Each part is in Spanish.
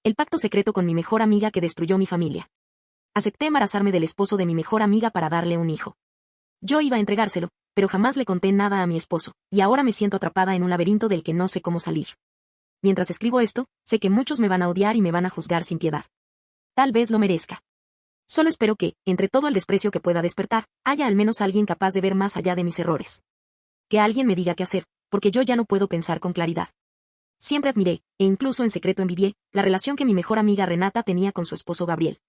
El pacto secreto con mi mejor amiga que destruyó mi familia. Acepté embarazarme del esposo de mi mejor amiga para darle un hijo. Yo iba a entregárselo, pero jamás le conté nada a mi esposo, y ahora me siento atrapada en un laberinto del que no sé cómo salir. Mientras escribo esto, sé que muchos me van a odiar y me van a juzgar sin piedad. Tal vez lo merezca. Solo espero que, entre todo el desprecio que pueda despertar, haya al menos alguien capaz de ver más allá de mis errores. Que alguien me diga qué hacer, porque yo ya no puedo pensar con claridad. Siempre admiré, e incluso en secreto envidié, la relación que mi mejor amiga Renata tenía con su esposo Gabriel.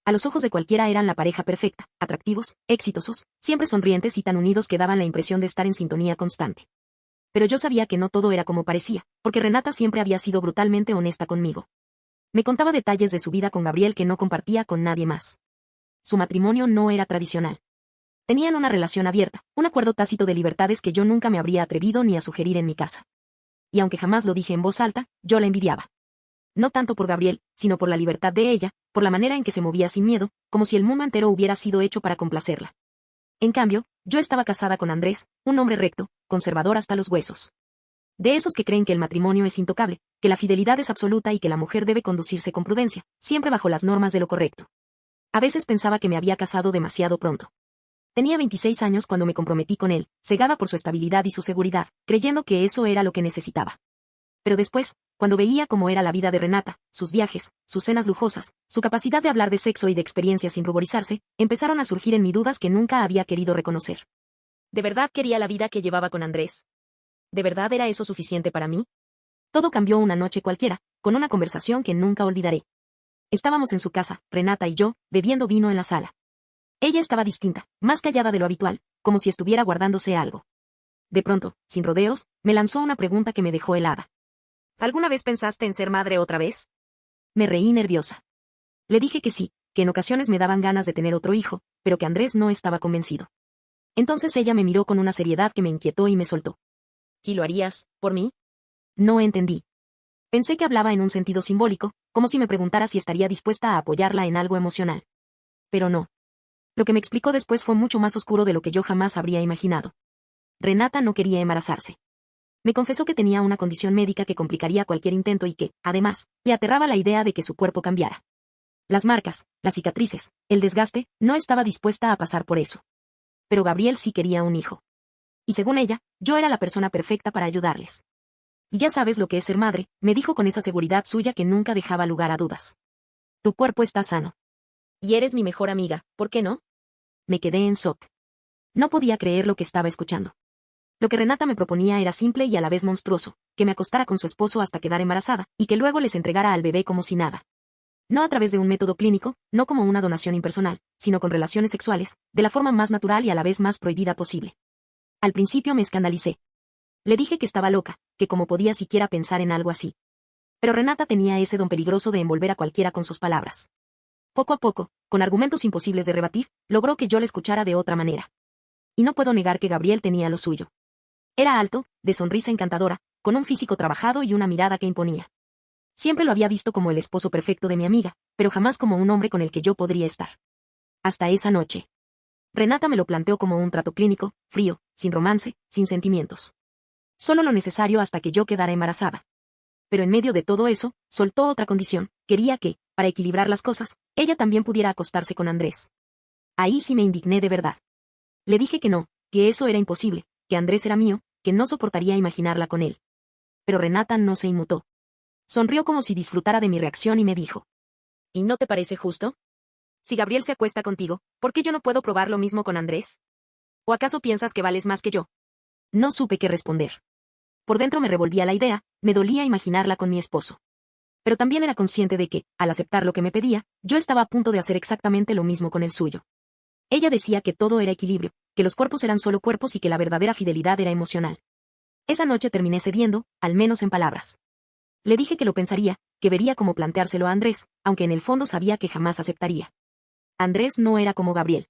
A los ojos de cualquiera eran la pareja perfecta, atractivos, exitosos, siempre sonrientes y tan unidos que daban la impresión de estar en sintonía constante. Pero yo sabía que no todo era como parecía, porque Renata siempre había sido brutalmente honesta conmigo. Me contaba detalles de su vida con Gabriel que no compartía con nadie más. Su matrimonio no era tradicional. Tenían una relación abierta, un acuerdo tácito de libertades que yo nunca me habría atrevido ni a sugerir en mi casa. Y aunque jamás lo dije en voz alta, yo la envidiaba. No tanto por Gabriel, sino por la libertad de ella, por la manera en que se movía sin miedo, como si el mundo entero hubiera sido hecho para complacerla. En cambio, yo estaba casada con Andrés, un hombre recto, conservador hasta los huesos. De esos que creen que el matrimonio es intocable, que la fidelidad es absoluta y que la mujer debe conducirse con prudencia, siempre bajo las normas de lo correcto. A veces pensaba que me había casado demasiado pronto. Tenía 26 años cuando me comprometí con él, cegada por su estabilidad y su seguridad, creyendo que eso era lo que necesitaba. Pero después, cuando veía cómo era la vida de Renata, sus viajes, sus cenas lujosas, su capacidad de hablar de sexo y de experiencias sin ruborizarse, empezaron a surgir en mí dudas que nunca había querido reconocer. ¿De verdad quería la vida que llevaba con Andrés? ¿De verdad era eso suficiente para mí? Todo cambió una noche cualquiera, con una conversación que nunca olvidaré. Estábamos en su casa, Renata y yo, bebiendo vino en la sala. Ella estaba distinta, más callada de lo habitual, como si estuviera guardándose algo. De pronto, sin rodeos, me lanzó una pregunta que me dejó helada. ¿Alguna vez pensaste en ser madre otra vez? Me reí nerviosa. Le dije que sí, que en ocasiones me daban ganas de tener otro hijo, pero que Andrés no estaba convencido. Entonces ella me miró con una seriedad que me inquietó y me soltó. ¿Y lo harías, por mí? No entendí. Pensé que hablaba en un sentido simbólico, como si me preguntara si estaría dispuesta a apoyarla en algo emocional. Pero no. Lo que me explicó después fue mucho más oscuro de lo que yo jamás habría imaginado. Renata no quería embarazarse. Me confesó que tenía una condición médica que complicaría cualquier intento y que, además, le aterraba la idea de que su cuerpo cambiara. Las marcas, las cicatrices, el desgaste, no estaba dispuesta a pasar por eso. Pero Gabriel sí quería un hijo. Y según ella, yo era la persona perfecta para ayudarles. Y ya sabes lo que es ser madre, me dijo con esa seguridad suya que nunca dejaba lugar a dudas. Tu cuerpo está sano. Y eres mi mejor amiga, ¿por qué no? Me quedé en shock. No podía creer lo que estaba escuchando. Lo que Renata me proponía era simple y a la vez monstruoso, que me acostara con su esposo hasta quedar embarazada, y que luego les entregara al bebé como si nada. No a través de un método clínico, no como una donación impersonal, sino con relaciones sexuales, de la forma más natural y a la vez más prohibida posible. Al principio me escandalicé. Le dije que estaba loca, que cómo podía siquiera pensar en algo así. Pero Renata tenía ese don peligroso de envolver a cualquiera con sus palabras. Poco a poco, con argumentos imposibles de rebatir, logró que yo la escuchara de otra manera. Y no puedo negar que Gabriel tenía lo suyo. Era alto, de sonrisa encantadora, con un físico trabajado y una mirada que imponía. Siempre lo había visto como el esposo perfecto de mi amiga, pero jamás como un hombre con el que yo podría estar. Hasta esa noche. Renata me lo planteó como un trato clínico, frío, sin romance, sin sentimientos. Solo lo necesario hasta que yo quedara embarazada. Pero en medio de todo eso, soltó otra condición, quería que, para equilibrar las cosas, ella también pudiera acostarse con Andrés. Ahí sí me indigné de verdad. Le dije que no, que eso era imposible, que Andrés era mío, que no soportaría imaginarla con él. Pero Renata no se inmutó. Sonrió como si disfrutara de mi reacción y me dijo. ¿Y no te parece justo? Si Gabriel se acuesta contigo, ¿por qué yo no puedo probar lo mismo con Andrés? ¿O acaso piensas que vales más que yo? No supe qué responder. Por dentro me revolvía la idea, me dolía imaginarla con mi esposo. Pero también era consciente de que, al aceptar lo que me pedía, yo estaba a punto de hacer exactamente lo mismo con el suyo. Ella decía que todo era equilibrio, que los cuerpos eran solo cuerpos y que la verdadera fidelidad era emocional. Esa noche terminé cediendo, al menos en palabras. Le dije que lo pensaría, que vería cómo planteárselo a Andrés, aunque en el fondo sabía que jamás aceptaría. Andrés no era como Gabriel.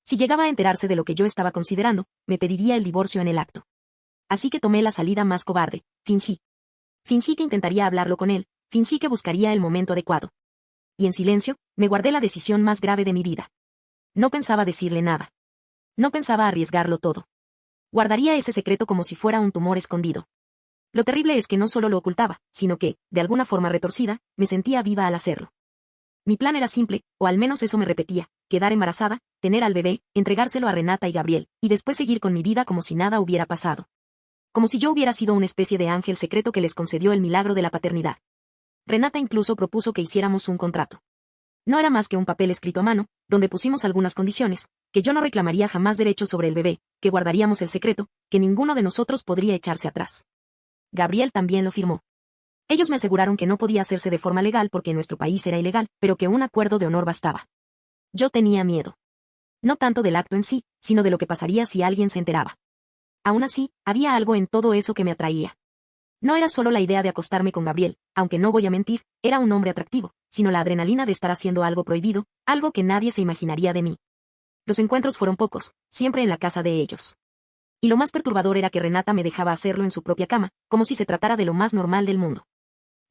Si llegaba a enterarse de lo que yo estaba considerando, me pediría el divorcio en el acto. Así que tomé la salida más cobarde, fingí. Fingí que intentaría hablarlo con él, fingí que buscaría el momento adecuado. Y en silencio, me guardé la decisión más grave de mi vida. No pensaba decirle nada. No pensaba arriesgarlo todo. Guardaría ese secreto como si fuera un tumor escondido. Lo terrible es que no solo lo ocultaba, sino que, de alguna forma retorcida, me sentía viva al hacerlo. Mi plan era simple, o al menos eso me repetía: quedar embarazada, tener al bebé, entregárselo a Renata y Gabriel, y después seguir con mi vida como si nada hubiera pasado. Como si yo hubiera sido una especie de ángel secreto que les concedió el milagro de la paternidad. Renata incluso propuso que hiciéramos un contrato. No era más que un papel escrito a mano, donde pusimos algunas condiciones: que yo no reclamaría jamás derechos sobre el bebé, que guardaríamos el secreto, que ninguno de nosotros podría echarse atrás. Gabriel también lo firmó. Ellos me aseguraron que no podía hacerse de forma legal porque en nuestro país era ilegal, pero que un acuerdo de honor bastaba. Yo tenía miedo. No tanto del acto en sí, sino de lo que pasaría si alguien se enteraba. Aún así, había algo en todo eso que me atraía. No era solo la idea de acostarme con Gabriel, aunque no voy a mentir, era un hombre atractivo, sino la adrenalina de estar haciendo algo prohibido, algo que nadie se imaginaría de mí. Los encuentros fueron pocos, siempre en la casa de ellos. Y lo más perturbador era que Renata me dejaba hacerlo en su propia cama, como si se tratara de lo más normal del mundo.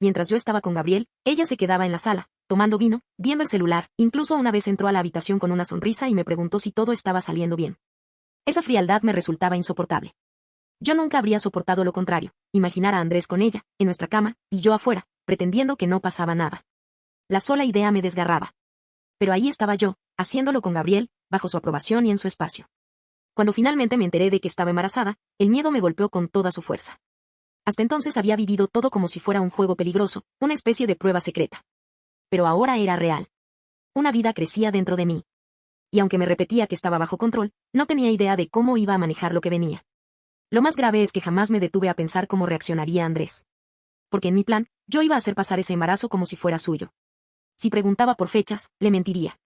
Mientras yo estaba con Gabriel, ella se quedaba en la sala, tomando vino, viendo el celular, incluso una vez entró a la habitación con una sonrisa y me preguntó si todo estaba saliendo bien. Esa frialdad me resultaba insoportable. Yo nunca habría soportado lo contrario: imaginar a Andrés con ella, en nuestra cama, y yo afuera, pretendiendo que no pasaba nada. La sola idea me desgarraba. Pero ahí estaba yo, haciéndolo con Gabriel, bajo su aprobación y en su espacio. Cuando finalmente me enteré de que estaba embarazada, el miedo me golpeó con toda su fuerza. Hasta entonces había vivido todo como si fuera un juego peligroso, una especie de prueba secreta. Pero ahora era real. Una vida crecía dentro de mí. Y aunque me repetía que estaba bajo control, no tenía idea de cómo iba a manejar lo que venía. Lo más grave es que jamás me detuve a pensar cómo reaccionaría Andrés. Porque en mi plan, yo iba a hacer pasar ese embarazo como si fuera suyo. Si preguntaba por fechas, le mentiría.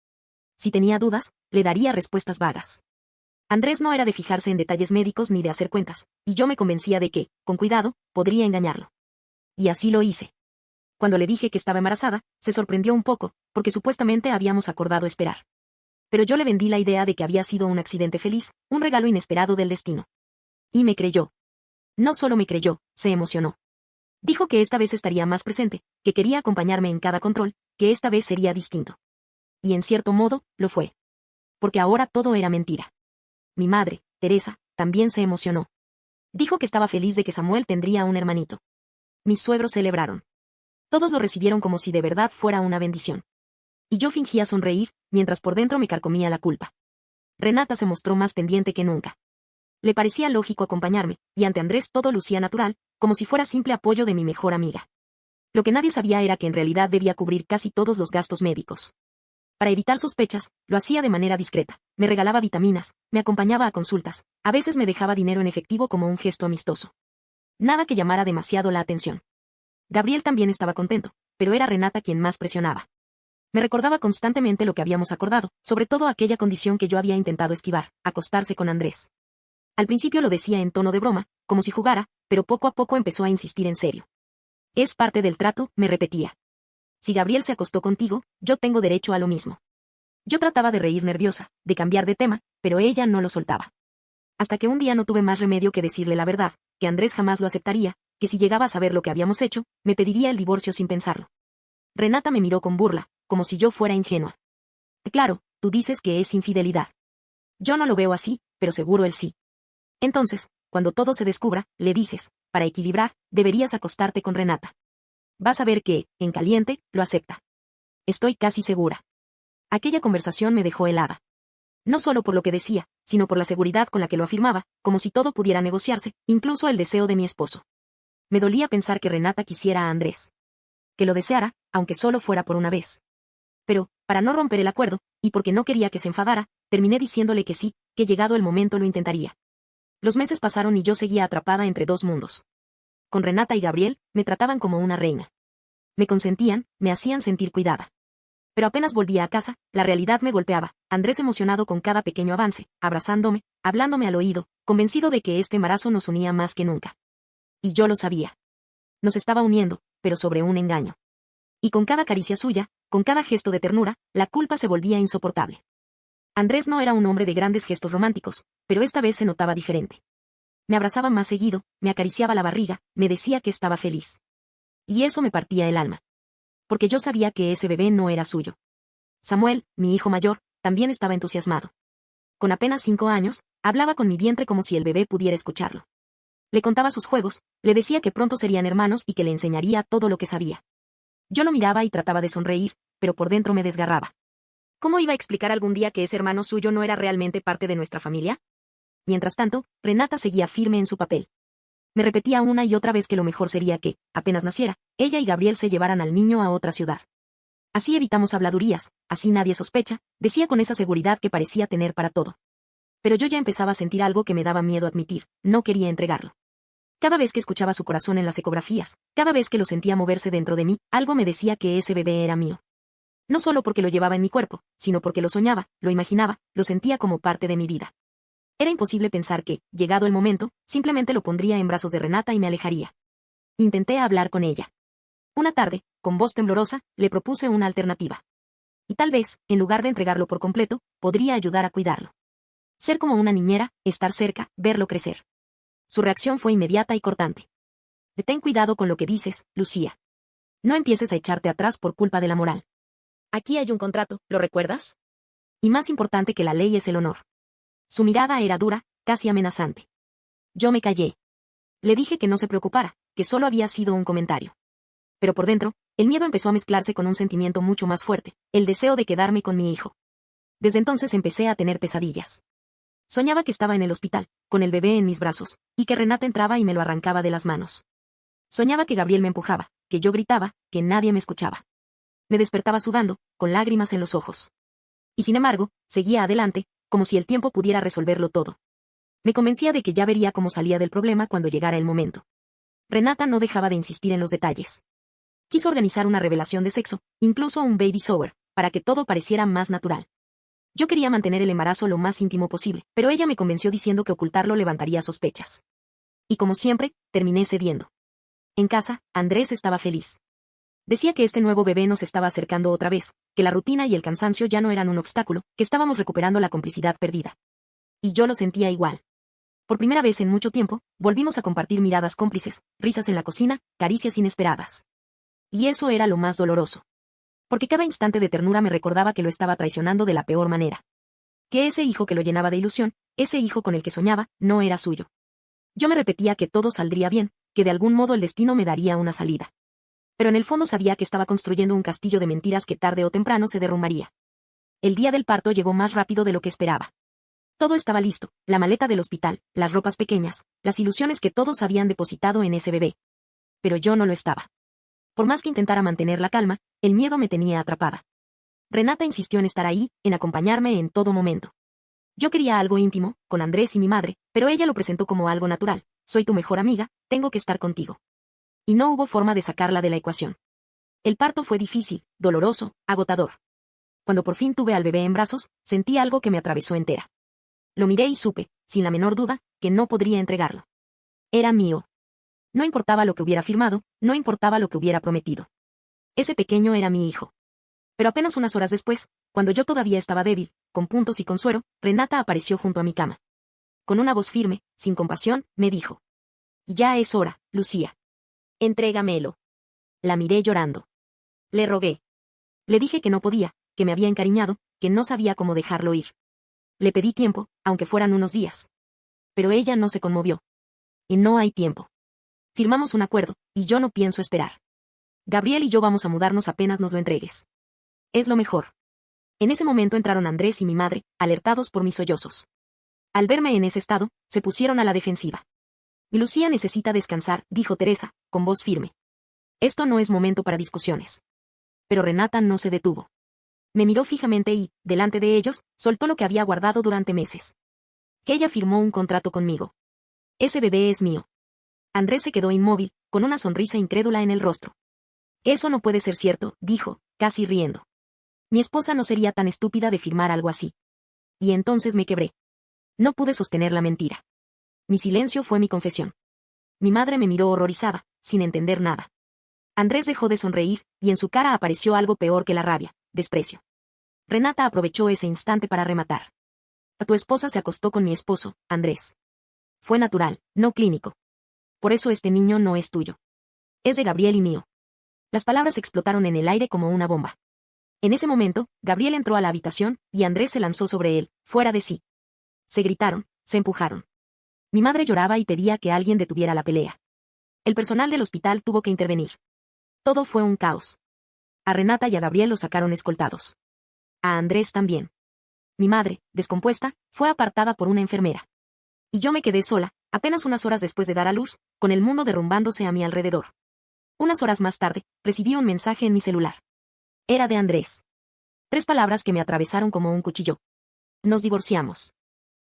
Si tenía dudas, le daría respuestas vagas. Andrés no era de fijarse en detalles médicos ni de hacer cuentas, y yo me convencía de que, con cuidado, podría engañarlo. Y así lo hice. Cuando le dije que estaba embarazada, se sorprendió un poco, porque supuestamente habíamos acordado esperar. Pero yo le vendí la idea de que había sido un accidente feliz, un regalo inesperado del destino. Y me creyó. No solo me creyó, se emocionó. Dijo que esta vez estaría más presente, que quería acompañarme en cada control, que esta vez sería distinto. Y en cierto modo, lo fue. Porque ahora todo era mentira. Mi madre, Teresa, también se emocionó. Dijo que estaba feliz de que Samuel tendría un hermanito. Mis suegros celebraron. Todos lo recibieron como si de verdad fuera una bendición. Y yo fingía sonreír, mientras por dentro me carcomía la culpa. Renata se mostró más pendiente que nunca. Le parecía lógico acompañarme, y ante Andrés todo lucía natural, como si fuera simple apoyo de mi mejor amiga. Lo que nadie sabía era que en realidad debía cubrir casi todos los gastos médicos. Para evitar sospechas, lo hacía de manera discreta: me regalaba vitaminas, me acompañaba a consultas, a veces me dejaba dinero en efectivo como un gesto amistoso. Nada que llamara demasiado la atención. Gabriel también estaba contento, pero era Renata quien más presionaba. Me recordaba constantemente lo que habíamos acordado, sobre todo aquella condición que yo había intentado esquivar: acostarse con Andrés. Al principio lo decía en tono de broma, como si jugara, pero poco a poco empezó a insistir en serio. Es parte del trato, me repetía. Si Gabriel se acostó contigo, yo tengo derecho a lo mismo. Yo trataba de reír nerviosa, de cambiar de tema, pero ella no lo soltaba. Hasta que un día no tuve más remedio que decirle la verdad: que Andrés jamás lo aceptaría, que si llegaba a saber lo que habíamos hecho, me pediría el divorcio sin pensarlo. Renata me miró con burla, como si yo fuera ingenua. Claro, tú dices que es infidelidad. Yo no lo veo así, pero seguro él sí. Entonces, cuando todo se descubra, le dices: para equilibrar, deberías acostarte con Renata. Vas a ver que, en caliente, lo acepta. Estoy casi segura. Aquella conversación me dejó helada. No solo por lo que decía, sino por la seguridad con la que lo afirmaba, como si todo pudiera negociarse, incluso el deseo de mi esposo. Me dolía pensar que Renata quisiera a Andrés. Que lo deseara, aunque solo fuera por una vez. Pero, para no romper el acuerdo, y porque no quería que se enfadara, terminé diciéndole que sí, que llegado el momento lo intentaría. Los meses pasaron y yo seguía atrapada entre dos mundos. Con Renata y Gabriel, me trataban como una reina. Me consentían, me hacían sentir cuidada. Pero apenas volvía a casa, la realidad me golpeaba: Andrés emocionado con cada pequeño avance, abrazándome, hablándome al oído, convencido de que este embarazo nos unía más que nunca. Y yo lo sabía. Nos estaba uniendo, pero sobre un engaño. Y con cada caricia suya, con cada gesto de ternura, la culpa se volvía insoportable. Andrés no era un hombre de grandes gestos románticos, pero esta vez se notaba diferente. Me abrazaba más seguido, me acariciaba la barriga, me decía que estaba feliz. Y eso me partía el alma. Porque yo sabía que ese bebé no era suyo. Samuel, mi hijo mayor, también estaba entusiasmado. Con apenas 5 años, hablaba con mi vientre como si el bebé pudiera escucharlo. Le contaba sus juegos, le decía que pronto serían hermanos y que le enseñaría todo lo que sabía. Yo lo miraba y trataba de sonreír, pero por dentro me desgarraba. ¿Cómo iba a explicar algún día que ese hermano suyo no era realmente parte de nuestra familia? Mientras tanto, Renata seguía firme en su papel. Me repetía una y otra vez que lo mejor sería que, apenas naciera, ella y Gabriel se llevaran al niño a otra ciudad. Así evitamos habladurías, así nadie sospecha, decía con esa seguridad que parecía tener para todo. Pero yo ya empezaba a sentir algo que me daba miedo admitir, no quería entregarlo. Cada vez que escuchaba su corazón en las ecografías, cada vez que lo sentía moverse dentro de mí, algo me decía que ese bebé era mío. No solo porque lo llevaba en mi cuerpo, sino porque lo soñaba, lo imaginaba, lo sentía como parte de mi vida. Era imposible pensar que, llegado el momento, simplemente lo pondría en brazos de Renata y me alejaría. Intenté hablar con ella. Una tarde, con voz temblorosa, le propuse una alternativa. Y tal vez, en lugar de entregarlo por completo, podría ayudar a cuidarlo. Ser como una niñera, estar cerca, verlo crecer. Su reacción fue inmediata y cortante. Ten cuidado con lo que dices, Lucía. No empieces a echarte atrás por culpa de la moral. Aquí hay un contrato, ¿lo recuerdas? Y más importante que la ley es el honor. Su mirada era dura, casi amenazante. Yo me callé. Le dije que no se preocupara, que solo había sido un comentario. Pero por dentro, el miedo empezó a mezclarse con un sentimiento mucho más fuerte, el deseo de quedarme con mi hijo. Desde entonces empecé a tener pesadillas. Soñaba que estaba en el hospital, con el bebé en mis brazos, y que Renata entraba y me lo arrancaba de las manos. Soñaba que Gabriel me empujaba, que yo gritaba, que nadie me escuchaba. Me despertaba sudando, con lágrimas en los ojos. Y sin embargo, seguía adelante, como si el tiempo pudiera resolverlo todo. Me convencía de que ya vería cómo salía del problema cuando llegara el momento. Renata no dejaba de insistir en los detalles. Quiso organizar una revelación de sexo, incluso un baby shower, para que todo pareciera más natural. Yo quería mantener el embarazo lo más íntimo posible, pero ella me convenció diciendo que ocultarlo levantaría sospechas. Y como siempre, terminé cediendo. En casa, Andrés estaba feliz. Decía que este nuevo bebé nos estaba acercando otra vez, que la rutina y el cansancio ya no eran un obstáculo, que estábamos recuperando la complicidad perdida. Y yo lo sentía igual. Por primera vez en mucho tiempo, volvimos a compartir miradas cómplices, risas en la cocina, caricias inesperadas. Y eso era lo más doloroso. Porque cada instante de ternura me recordaba que lo estaba traicionando de la peor manera. Que ese hijo que lo llenaba de ilusión, ese hijo con el que soñaba, no era suyo. Yo me repetía que todo saldría bien, que de algún modo el destino me daría una salida. Pero en el fondo sabía que estaba construyendo un castillo de mentiras que tarde o temprano se derrumbaría. El día del parto llegó más rápido de lo que esperaba. Todo estaba listo, la maleta del hospital, las ropas pequeñas, las ilusiones que todos habían depositado en ese bebé. Pero yo no lo estaba. Por más que intentara mantener la calma, el miedo me tenía atrapada. Renata insistió en estar ahí, en acompañarme en todo momento. Yo quería algo íntimo, con Andrés y mi madre, pero ella lo presentó como algo natural. Soy tu mejor amiga, tengo que estar contigo. Y no hubo forma de sacarla de la ecuación. El parto fue difícil, doloroso, agotador. Cuando por fin tuve al bebé en brazos, sentí algo que me atravesó entera. Lo miré y supe, sin la menor duda, que no podría entregarlo. Era mío. No importaba lo que hubiera firmado, no importaba lo que hubiera prometido. Ese pequeño era mi hijo. Pero apenas unas horas después, cuando yo todavía estaba débil, con puntos y con suero, Renata apareció junto a mi cama. Con una voz firme, sin compasión, me dijo: «Ya es hora, Lucía. Entrégamelo». La miré llorando. Le rogué. Le dije que no podía, que me había encariñado, que no sabía cómo dejarlo ir. Le pedí tiempo, aunque fueran unos días. Pero ella no se conmovió. Y no hay tiempo. Firmamos un acuerdo, y yo no pienso esperar. Gabriel y yo vamos a mudarnos apenas nos lo entregues. Es lo mejor. En ese momento entraron Andrés y mi madre, alertados por mis sollozos. Al verme en ese estado, se pusieron a la defensiva. «Lucía necesita descansar», dijo Teresa, con voz firme. «Esto no es momento para discusiones». Pero Renata no se detuvo. Me miró fijamente y, delante de ellos, soltó lo que había guardado durante meses. Que ella firmó un contrato conmigo. Ese bebé es mío. Andrés se quedó inmóvil, con una sonrisa incrédula en el rostro. «Eso no puede ser cierto», dijo, casi riendo. «Mi esposa no sería tan estúpida de firmar algo así». Y entonces me quebré. No pude sostener la mentira. Mi silencio fue mi confesión. Mi madre me miró horrorizada, sin entender nada. Andrés dejó de sonreír, y en su cara apareció algo peor que la rabia, desprecio. Renata aprovechó ese instante para rematar. «Tu esposa se acostó con mi esposo, Andrés. Fue natural, no clínico. Por eso este niño no es tuyo. Es de Gabriel y mío». Las palabras explotaron en el aire como una bomba. En ese momento, Gabriel entró a la habitación, y Andrés se lanzó sobre él, fuera de sí. Se gritaron, se empujaron. Mi madre lloraba y pedía que alguien detuviera la pelea. El personal del hospital tuvo que intervenir. Todo fue un caos. A Renata y a Gabriel los sacaron escoltados. A Andrés también. Mi madre, descompuesta, fue apartada por una enfermera. Y yo me quedé sola, apenas unas horas después de dar a luz, con el mundo derrumbándose a mi alrededor. Unas horas más tarde, recibí un mensaje en mi celular. Era de Andrés. 3 palabras que me atravesaron como un cuchillo. Nos divorciamos.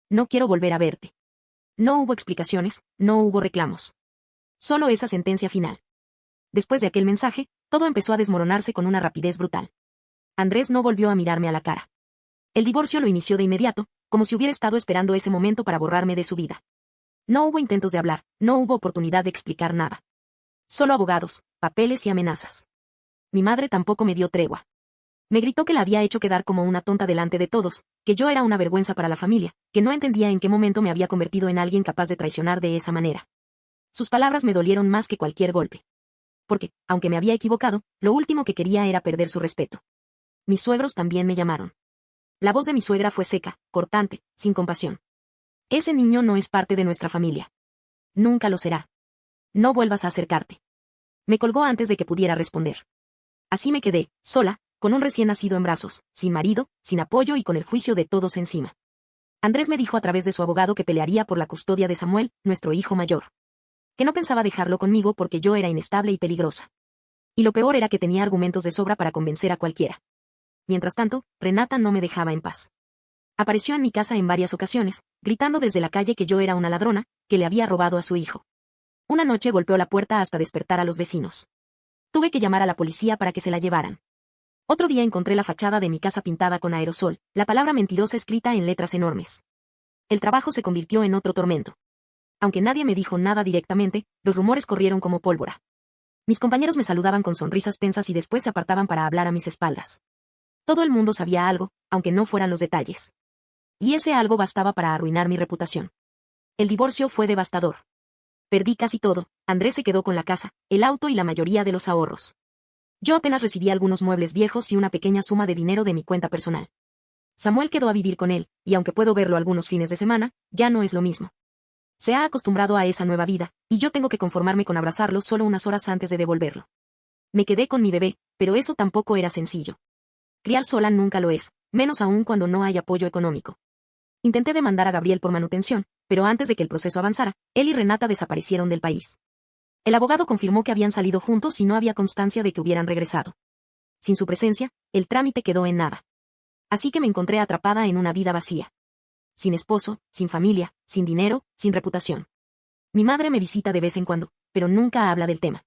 No quiero volver a verte. No hubo explicaciones, no hubo reclamos. Solo esa sentencia final. Después de aquel mensaje, todo empezó a desmoronarse con una rapidez brutal. Andrés no volvió a mirarme a la cara. El divorcio lo inició de inmediato, como si hubiera estado esperando ese momento para borrarme de su vida. No hubo intentos de hablar, no hubo oportunidad de explicar nada. Solo abogados, papeles y amenazas. Mi madre tampoco me dio tregua. Me gritó que la había hecho quedar como una tonta delante de todos, que yo era una vergüenza para la familia, que no entendía en qué momento me había convertido en alguien capaz de traicionar de esa manera. Sus palabras me dolieron más que cualquier golpe. Porque, aunque me había equivocado, lo último que quería era perder su respeto. Mis suegros también me llamaron. La voz de mi suegra fue seca, cortante, sin compasión. Ese niño no es parte de nuestra familia. Nunca lo será. No vuelvas a acercarte. Me colgó antes de que pudiera responder. Así me quedé, sola, con un recién nacido en brazos, sin marido, sin apoyo y con el juicio de todos encima. Andrés me dijo a través de su abogado que pelearía por la custodia de Samuel, nuestro hijo mayor. Que no pensaba dejarlo conmigo porque yo era inestable y peligrosa. Y lo peor era que tenía argumentos de sobra para convencer a cualquiera. Mientras tanto, Renata no me dejaba en paz. Apareció en mi casa en varias ocasiones, gritando desde la calle que yo era una ladrona, que le había robado a su hijo. Una noche golpeó la puerta hasta despertar a los vecinos. Tuve que llamar a la policía para que se la llevaran. Otro día encontré la fachada de mi casa pintada con aerosol, la palabra mentirosa escrita en letras enormes. El trabajo se convirtió en otro tormento. Aunque nadie me dijo nada directamente, los rumores corrieron como pólvora. Mis compañeros me saludaban con sonrisas tensas y después se apartaban para hablar a mis espaldas. Todo el mundo sabía algo, aunque no fueran los detalles. Y ese algo bastaba para arruinar mi reputación. El divorcio fue devastador. Perdí casi todo, Andrés se quedó con la casa, el auto y la mayoría de los ahorros. Yo apenas recibí algunos muebles viejos y una pequeña suma de dinero de mi cuenta personal. Samuel quedó a vivir con él, y aunque puedo verlo algunos fines de semana, ya no es lo mismo. Se ha acostumbrado a esa nueva vida, y yo tengo que conformarme con abrazarlo solo unas horas antes de devolverlo. Me quedé con mi bebé, pero eso tampoco era sencillo. Criar sola nunca lo es, menos aún cuando no hay apoyo económico. Intenté demandar a Gabriel por manutención, pero antes de que el proceso avanzara, él y Renata desaparecieron del país. El abogado confirmó que habían salido juntos y no había constancia de que hubieran regresado. Sin su presencia, el trámite quedó en nada. Así que me encontré atrapada en una vida vacía. Sin esposo, sin familia, sin dinero, sin reputación. Mi madre me visita de vez en cuando, pero nunca habla del tema.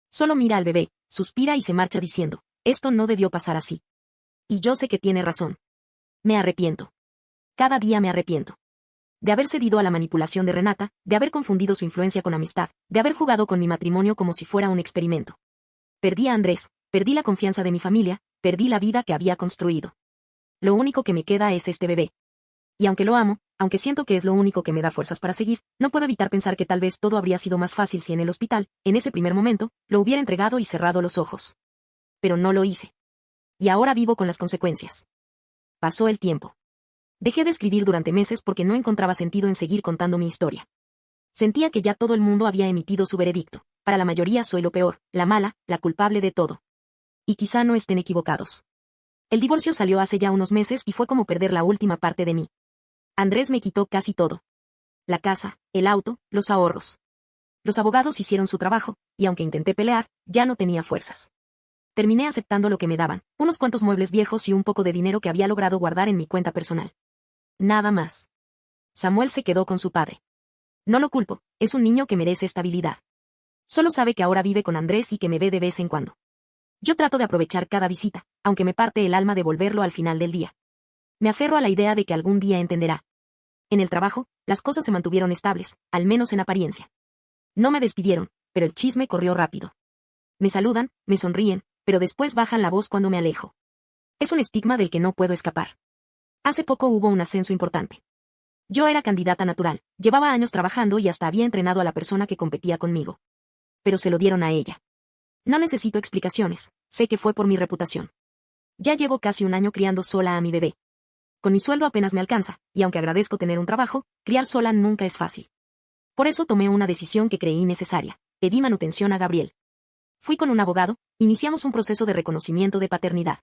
Solo mira al bebé, suspira y se marcha diciendo, esto no debió pasar así. Y yo sé que tiene razón. Me arrepiento. Cada día me arrepiento. De haber cedido a la manipulación de Renata, de haber confundido su influencia con amistad, de haber jugado con mi matrimonio como si fuera un experimento. Perdí a Andrés, perdí la confianza de mi familia, perdí la vida que había construido. Lo único que me queda es este bebé. Y aunque lo amo, aunque siento que es lo único que me da fuerzas para seguir, no puedo evitar pensar que tal vez todo habría sido más fácil si en el hospital, en ese primer momento, lo hubiera entregado y cerrado los ojos. Pero no lo hice. Y ahora vivo con las consecuencias. Pasó el tiempo. Dejé de escribir durante meses porque no encontraba sentido en seguir contando mi historia. Sentía que ya todo el mundo había emitido su veredicto. Para la mayoría soy lo peor, la mala, la culpable de todo. Y quizá no estén equivocados. El divorcio salió hace ya unos meses y fue como perder la última parte de mí. Andrés me quitó casi todo. La casa, el auto, los ahorros. Los abogados hicieron su trabajo, y aunque intenté pelear, ya no tenía fuerzas. Terminé aceptando lo que me daban, unos cuantos muebles viejos y un poco de dinero que había logrado guardar en mi cuenta personal. Nada más. Samuel se quedó con su padre. No lo culpo, es un niño que merece estabilidad. Solo sabe que ahora vive con Andrés y que me ve de vez en cuando. Yo trato de aprovechar cada visita, aunque me parte el alma devolverlo al final del día. Me aferro a la idea de que algún día entenderá. En el trabajo, las cosas se mantuvieron estables, al menos en apariencia. No me despidieron, pero el chisme corrió rápido. Me saludan, me sonríen, pero después bajan la voz cuando me alejo. Es un estigma del que no puedo escapar. Hace poco hubo un ascenso importante. Yo era candidata natural, llevaba años trabajando y hasta había entrenado a la persona que competía conmigo. Pero se lo dieron a ella. No necesito explicaciones, sé que fue por mi reputación. Ya llevo casi un año criando sola a mi bebé. Con mi sueldo apenas me alcanza, y aunque agradezco tener un trabajo, criar sola nunca es fácil. Por eso tomé una decisión que creí necesaria. Pedí manutención a Gabriel. Fui con un abogado, iniciamos un proceso de reconocimiento de paternidad.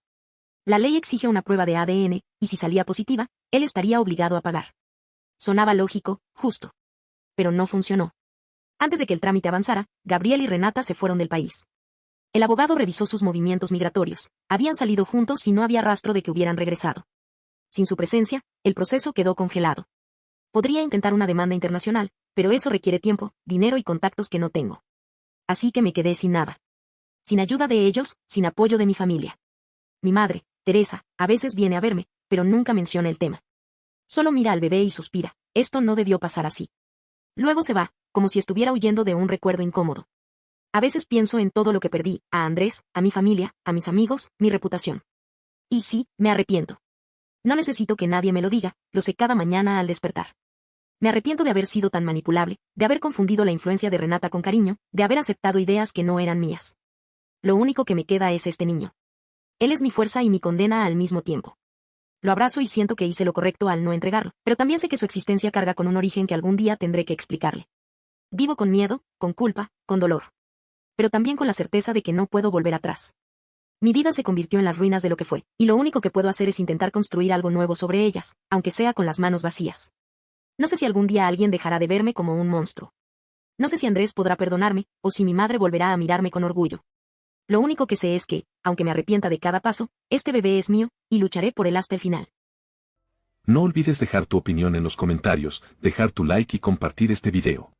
La ley exige una prueba de ADN, y si salía positiva, él estaría obligado a pagar. Sonaba lógico, justo. Pero no funcionó. Antes de que el trámite avanzara, Gabriel y Renata se fueron del país. El abogado revisó sus movimientos migratorios. Habían salido juntos y no había rastro de que hubieran regresado. Sin su presencia, el proceso quedó congelado. Podría intentar una demanda internacional, pero eso requiere tiempo, dinero y contactos que no tengo. Así que me quedé sin nada. Sin ayuda de ellos, sin apoyo de mi familia. Mi madre, Teresa, a veces viene a verme, pero nunca menciona el tema. Solo mira al bebé y suspira. Esto no debió pasar así. Luego se va, como si estuviera huyendo de un recuerdo incómodo. A veces pienso en todo lo que perdí, a Andrés, a mi familia, a mis amigos, mi reputación. Y sí, me arrepiento. No necesito que nadie me lo diga, lo sé cada mañana al despertar. Me arrepiento de haber sido tan manipulable, de haber confundido la influencia de Renata con cariño, de haber aceptado ideas que no eran mías. Lo único que me queda es este niño. Él es mi fuerza y mi condena al mismo tiempo. Lo abrazo y siento que hice lo correcto al no entregarlo, pero también sé que su existencia carga con un origen que algún día tendré que explicarle. Vivo con miedo, con culpa, con dolor. Pero también con la certeza de que no puedo volver atrás. Mi vida se convirtió en las ruinas de lo que fue, y lo único que puedo hacer es intentar construir algo nuevo sobre ellas, aunque sea con las manos vacías. No sé si algún día alguien dejará de verme como un monstruo. No sé si Andrés podrá perdonarme, o si mi madre volverá a mirarme con orgullo. Lo único que sé es que, aunque me arrepienta de cada paso, este bebé es mío, y lucharé por él hasta el final. No olvides dejar tu opinión en los comentarios, dejar tu like y compartir este video.